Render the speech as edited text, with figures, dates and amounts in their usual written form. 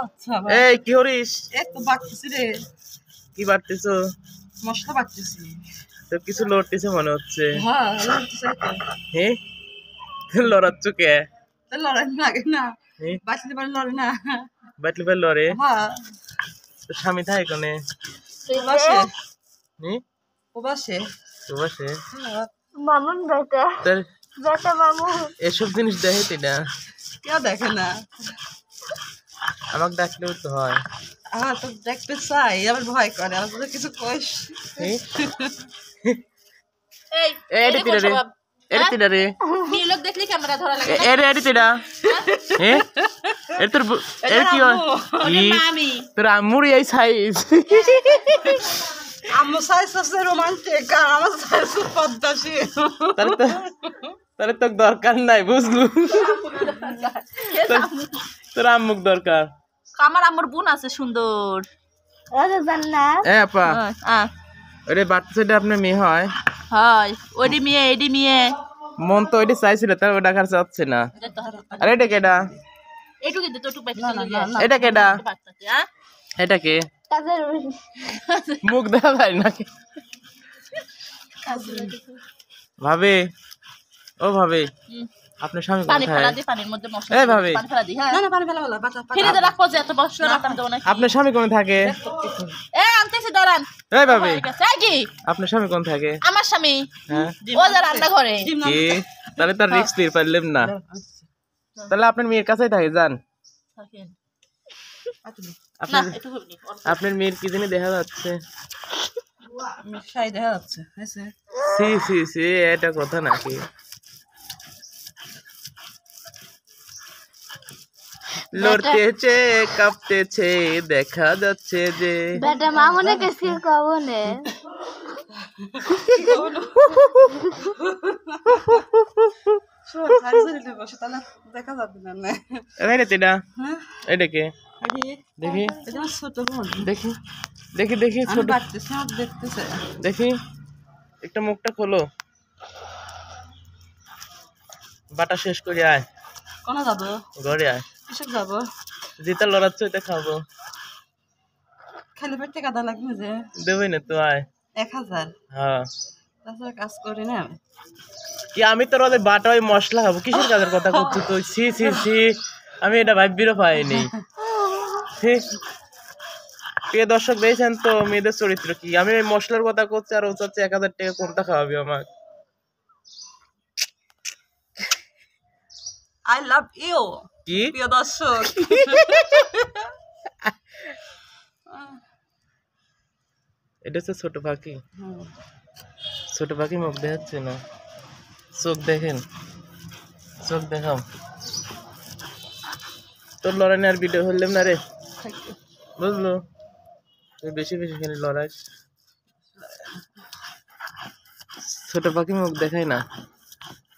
আচ্ছা এই কি হরিস? এই তো বাটতেছি রে। কি বাটতেছো? মশলা বাটতেছি। তো কিছু লড়তেছে মনে হচ্ছে। হ্যাঁ লড়তেছে তো। হ্যাঁ লড়াচ্ছ কে? লড়াই লাগে না, বাটতে পারে লড়ে না। বাটলি পার লড়ে? হ্যাঁ। তো স্বামী থাকে কোনে? প্রবাসে। হ্যাঁ প্রবাসে। প্রবাসে? মামুন বেটা বেটা মামুন এসব জিনিস দেখে তিনা? কেউ দেখে না। আমাকে ডাকলেও তো হয়। আমার তো দেখতে চাই, আবার ভয় করে, আমার তো কিছু কইস। এই এই এডি তিনা রে, এডি তিনা রে, মেয়ে লোক দেখলি ক্যামেরা ধরা লাগে এডি এডি তিনা। হ্যাঁ এর তোর এর কি হয়? মামি তোর আম্মুর এই সাইজ। আম্মু সাইজ আছে রোমান্টিক, আর আমার সাইজ পদ্মাশীল। তাহলে তো দরকার নাই বুঝলু। তোর আম্মুক দরকার। আমার আম্মুর বোন আছে সুন্দর। ওরে জান্না এ আপা ওরে বাচ্চাটা আপনার মেয়ে হয়? হয় ওডি মেয়ে এডি মেয়ে। মন তো ওইটা চাইছিল, তার ওটা কাছে যাচ্ছে না। আর এটা কেডা? এটু কিন্তু তোটু পাইতে এটা কেডা? এটা কে? মুখ দেখা যায় নাকি? ভাবে ও ভাবে আপনার স্বামী পানি কোথায়? ফেলা দি পানির মধ্যে মশলা এই ভাবে পানি ফেলা দি। হ্যাঁ না না পানি ফেলা বাটা ফ্রিজে রাখবো যে এত মশলা রাখতাম দেব না। আপনার স্বামী কোন থাকে? এ আনতেছি দাঁড়ান। এই ভাবে এই কি আপনার স্বামী কোন থাকে? আমার স্বামী হ্যাঁ ও যে রান্না করে। কি তাহলে তার রিস্ক নিতে পারলাম না। তাহলে আপনার মেয়ের কাছেই থাকে যান। না একটু হবনি আপনার মেয়ের কি জানি দেখা যাচ্ছে। মিশাই দেখা যাচ্ছে হয়েছে। সি সি সি এটা কথা নাকি? লড়তেছে কাঁপতেছে দেখা যাচ্ছে যে বেটা মামুনে কেসে কবনে বসে তাহলে দেখা যাবে না। এটা তেডা এটা কে? দেখি এটা ছোট বোন। দেখি দেখি দেখি ছোট ছোট বাটতেছে আর দেখতেছে। দেখি একটা মুখটা খোলো, বাটা শেষ করে আয়। কোন যাবো? ঘরে আয়। কিসব যাবো? যেটা লড়াচ্ছ ওইটা খাবো। খালি পেটে কাদা লাগবে যে। দেবই না তো আয়। 1000। হ্যাঁ তাছাড়া কাজ করি না। কি আমি তোর ওদের বাটা ওই মশলা খাবো? কিসের কাজের কথা করছিস তুই? সি সি সি আমি এটা ভাববিরও পাইনি। প্রিয় দর্শক দেখছেন তো মেয়েদের চরিত্র কি? আমি ওই মশলার কথা করছি আর ও চাচ্ছে 1000 টাকা কোনটা খাওয়াবি আমাকে? I love you. কি প্রিয় দর্শক, এটা হচ্ছে ছোট পাখি। ছোট পাখি মুখ দেখাচ্ছে না, চোখ দেখেন, চোখ দেখাও। তোর লড়াই আর ভিডিও হইলাম না রে, বুঝলো? তুই বেশি বেশি খালি লড়াই। ছোট পাখি মুখ দেখাই না।